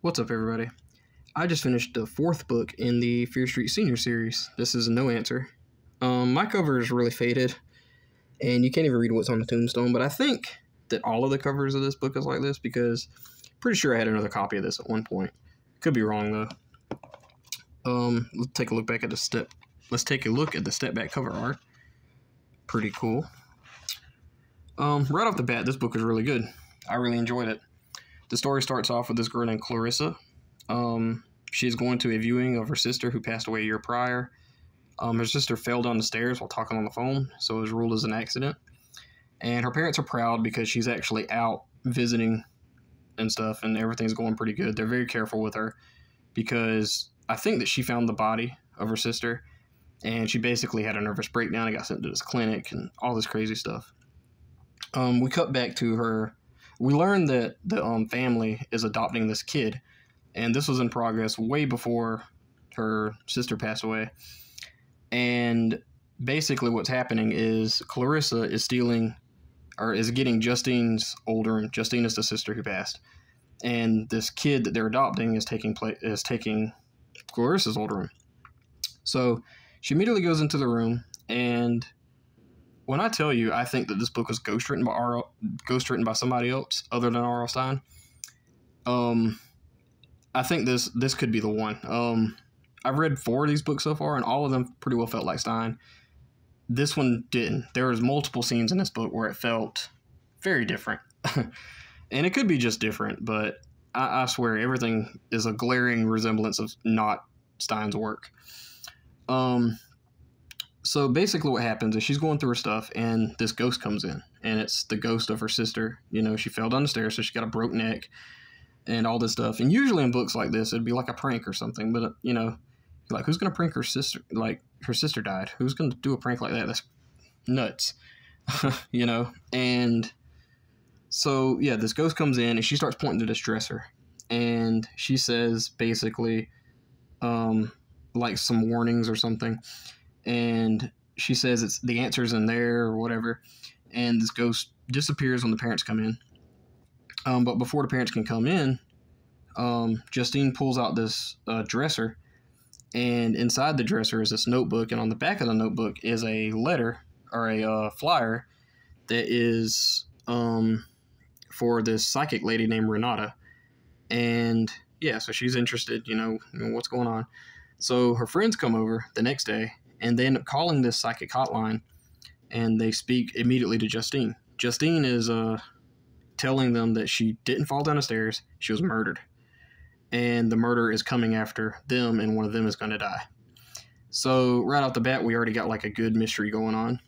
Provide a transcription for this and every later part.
What's up, everybody? I just finished the fourth book in the Fear Street Senior series. This is No Answer. My cover is really faded, and you can't even read what's on the tombstone, but I think that all of the covers of this book is like this because I'm pretty sure I had another copy of this at one point. Could be wrong, though. Let's take a look back at the step. Let's take a look at the step back cover art. Pretty cool. Right off the bat, this book is really good. I really enjoyed it. The story starts off with this girl named Clarissa. She's going to a viewing of her sister who passed away a year prior. Her sister fell down the stairs while talking on the phone, so it was ruled as an accident. And her parents are proud because she's actually out visiting and stuff, and everything's going pretty good. They're very careful with her because I think that she found the body of her sister, and she basically had a nervous breakdown and got sent to this clinic and all this crazy stuff. We cut back to her. We learned that the family is adopting this kid, and this was in progress way before her sister passed away. And basically what's happening is Clarissa is stealing, or is getting Justine's old room. Justine is the sister who passed. And this kid that they're adopting is taking Clarissa's old room. So she immediately goes into the room, and when I tell you, I think that this book was ghostwritten by somebody else other than R.L. Stine. I think this could be the one. I've read 4 of these books so far, and all of them pretty well felt like Stine. This one didn't. There was multiple scenes in this book where it felt very different. And it could be just different, but I swear everything is a glaring resemblance of not Stine's work. So basically what happens is she's going through her stuff, and this ghost comes in, and it's the ghost of her sister. You know, she fell down the stairs, so she got a broke neck and all this stuff. And usually in books like this, it'd be like a prank or something, but, you know, like, who's going to prank her sister? Like, her sister died. Who's going to do a prank like that? That's nuts, you know? And so, yeah, this ghost comes in, and she starts pointing to this dresser, and she says, basically, like some warnings or something. And she says it's the answer's in there or whatever. And this ghost disappears when the parents come in. But before the parents can come in, Justine pulls out this dresser. And inside the dresser is this notebook. And on the back of the notebook is a letter or a flyer that is for this psychic lady named Renata. And yeah, so she's interested, you know what's going on. So her friends come over the next day, and they end up calling this psychic hotline, and they speak immediately to Justine. Justine is telling them that she didn't fall down the stairs, she was murdered. And the murder is coming after them, and one of them is going to die. So right off the bat, we already got like a good mystery going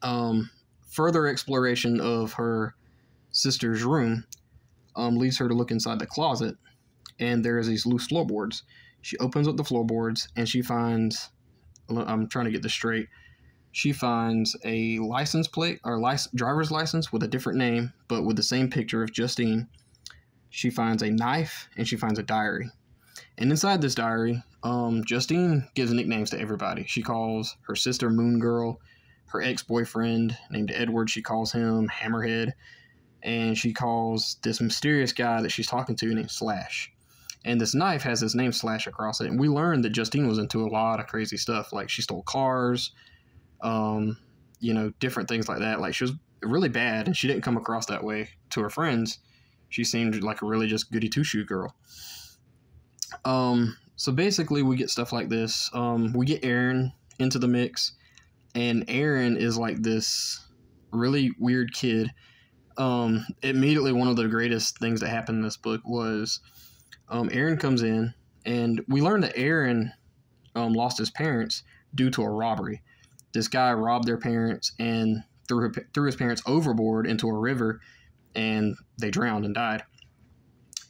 on. Further exploration of her sister's room leads her to look inside the closet, and there's these loose floorboards. She opens up the floorboards, and she finds, I'm trying to get this straight, she finds a license plate or driver's license with a different name, but with the same picture of Justine. She finds a knife, and she finds a diary. And inside this diary, Justine gives nicknames to everybody. She calls her sister Moon Girl, her ex-boyfriend named Edward, she calls him Hammerhead, and she calls this mysterious guy that she's talking to named Slash. And this knife has his name Slash across it. And we learned that Justine was into a lot of crazy stuff. Like, she stole cars, different things like that. Like, she was really bad, and she didn't come across that way to her friends. She seemed like a really just goody two-shoe girl. So basically we get stuff like this. We get Aaron into the mix, and Aaron is like this really weird kid. Immediately one of the greatest things that happened in this book was Aaron comes in, and we learned that Aaron lost his parents due to a robbery. This guy robbed their parents and threw his parents overboard into a river, and they drowned and died.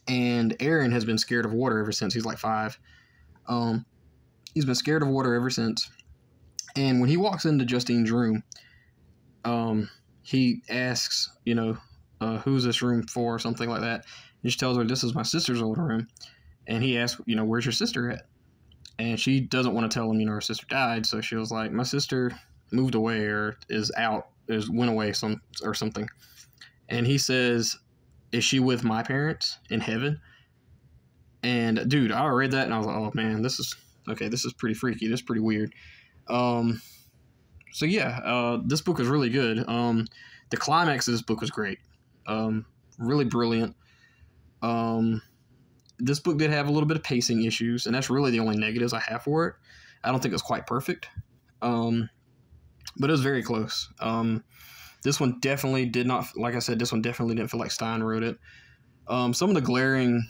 And Aaron has been scared of water ever since. He's like 5. He's been scared of water ever since. And when he walks into Justine's room, he asks, who's this room for, or something like that. And she tells her, this is my sister's old room. And he asks, where's your sister at? And she doesn't want to tell him, her sister died. So she was like, my sister moved away, or went away or something. And he says, is she with my parents in heaven? And dude, I read that and I was like, oh man, this is okay. This is pretty freaky. This is pretty weird. So yeah, this book was really good. The climax of this book was great. Really brilliant. This book did have a little bit of pacing issues, and that's really the only negatives I have for it. I don't think it's quite perfect, but it was very close. This one definitely did not, like I said, this one definitely didn't feel like Stein wrote it. Some of the glaring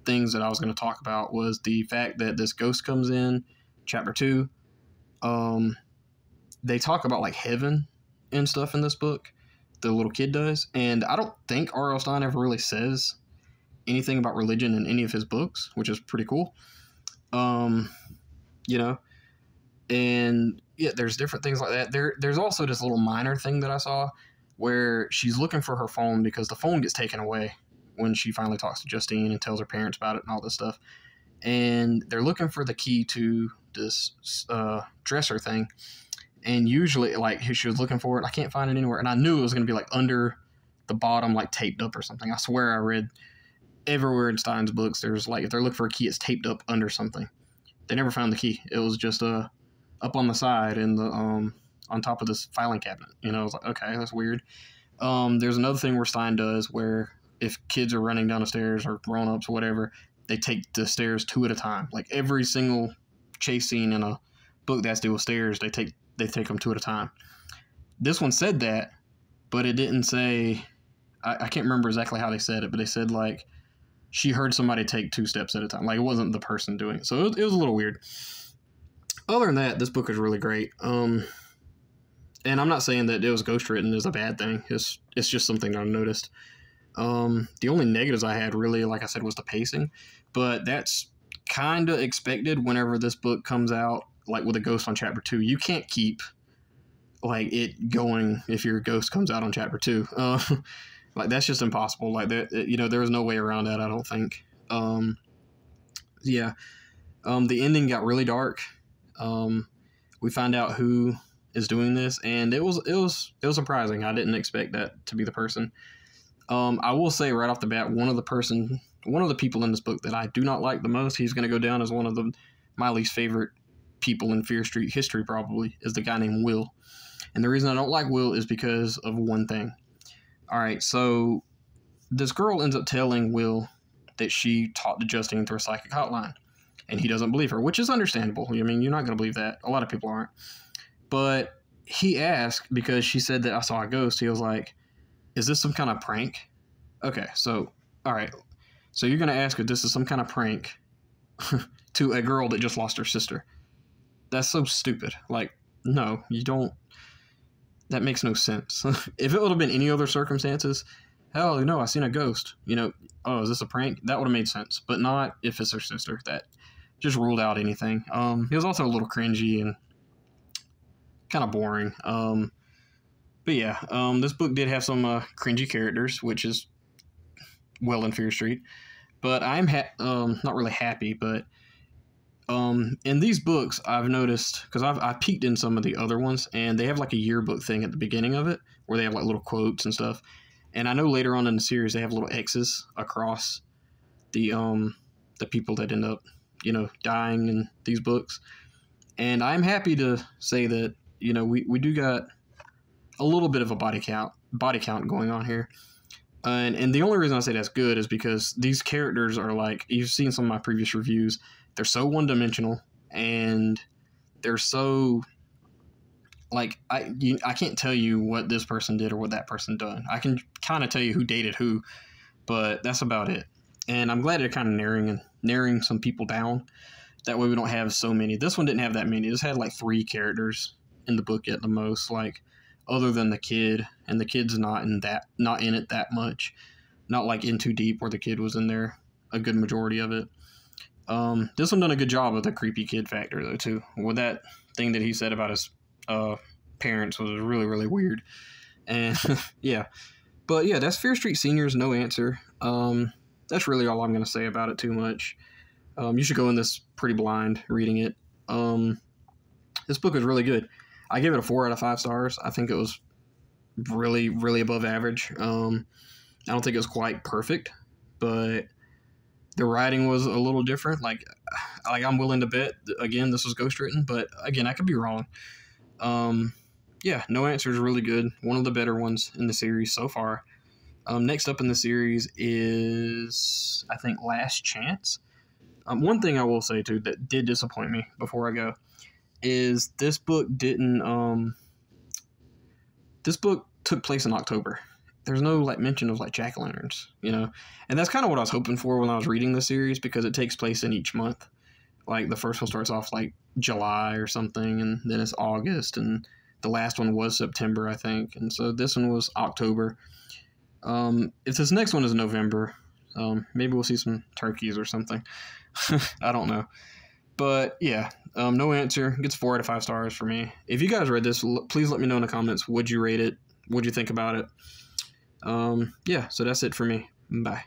things that I was going to talk about was the fact that this ghost comes in, chapter 2. They talk about like heaven and stuff in this book. The little kid does, and I don't think R.L. Stein ever really says anything about religion in any of his books, which is pretty cool. You know, and yeah, there's different things like that. There's also this little minor thing that I saw where she's looking for her phone because the phone gets taken away when she finally talks to Justine and tells her parents about it and all this stuff. And they're looking for the key to this dresser thing. And usually, like, she was looking for it. I can't find it anywhere. And I knew it was going to be, like, under the bottom, like, taped up or something. I swear I read everywhere in Stein's books, there's, like, if they're looking for a key, it's taped up under something. They never found the key. It was just up on the side in the on top of this filing cabinet. You know, I was like, okay, that's weird. There's another thing where Stein does where if kids are running down the stairs or grown-ups or whatever, they take the stairs 2 at a time. Like, every single chase scene in a book that has to do with stairs, they take them 2 at a time. This one said that, but it didn't say, I can't remember exactly how they said it, but they said, like, she heard somebody take 2 steps at a time. Like, it wasn't the person doing it. So it was a little weird. Other than that, this book is really great. And I'm not saying that it was ghostwritten is a bad thing. It's just something that I noticed. The only negatives I had really, like I said, was the pacing. But that's kind of expected whenever this book comes out, like with a ghost on chapter 2. You can't keep, like, it going if your ghost comes out on chapter 2. Like, that's just impossible. Like, that, you know, there was no way around that, I don't think. Yeah. The ending got really dark. We found out who is doing this, and it was surprising. I didn't expect that to be the person. I will say right off the bat, one of the people in this book that I do not like the most, he's going to go down as one of my least favorite people in Fear Street history, probably, is the guy named Will. And the reason I don't like Will is because of one thing. All right, so this girl ends up telling Will that she talked to Justine through a psychic hotline, and he doesn't believe her, which is understandable. I mean, you're not going to believe that. A lot of people aren't. But he asked, because she said that I saw a ghost, he was like, is this some kind of prank? Okay, so, all right. So you're going to ask if this is some kind of prank to a girl that just lost her sister. That's so stupid. Like, no, you don't. That makes no sense. If it would have been any other circumstances, hell, no, I seen a ghost. You know, oh, is this a prank? That would have made sense. But not if it's her sister. That just ruled out anything. He was also a little cringy and kind of boring. But yeah, this book did have some cringy characters, which is well in Fear Street. But I'm not really happy, but in these books, I've noticed, because I've peeked in some of the other ones, and they have like a yearbook thing at the beginning of it, where they have like little quotes and stuff. And I know later on in the series, they have little X's across the people that end up, you know, dying in these books. And I'm happy to say that, you know, we do got a little bit of a body count going on here. And the only reason I say that's good is because these characters are like, you've seen some of my previous reviews, they're so one-dimensional, and they're so, like, I can't tell you what this person did or what that person done. I can kind of tell you who dated who, but that's about it. And I'm glad they're kind of narrowing some people down. That way we don't have so many. This one didn't have that many. It just had like 3 characters in the book at the most, like, other than the kid, and the kid's not in it that much. Not like in too deep where the kid was in there a good majority of it. This one done a good job of the creepy kid factor though too. With that thing that he said about his parents was really, really weird. And yeah. But yeah, that's Fear Street Seinors No Answer. That's really all I'm going to say about it too much. You should go in this pretty blind reading it. This book is really good. I gave it a 4 out of 5 stars. I think it was really, really above average. I don't think it was quite perfect, but The writing was a little different. I'm willing to bet, again, this was ghostwritten, but again, I could be wrong. Yeah, No Answer is really good. One of the better ones in the series so far. Next up in the series is, I think, Last Chance. One thing I will say, too, that did disappoint me before I go is this book didn't... this book took place in October. There's no, mention of, jack-o'-lanterns, And that's kind of what I was hoping for when I was reading the series, because it takes place in each month. The first one starts off, July or something, and then it's August, and the last one was September, I think. And so this one was October. If this next one is November, maybe we'll see some turkeys or something. I don't know. But yeah, No Answer gets 4 out of 5 stars for me. If you guys read this, please let me know in the comments. Would you rate it? What'd you think about it? Yeah, so that's it for me. Bye.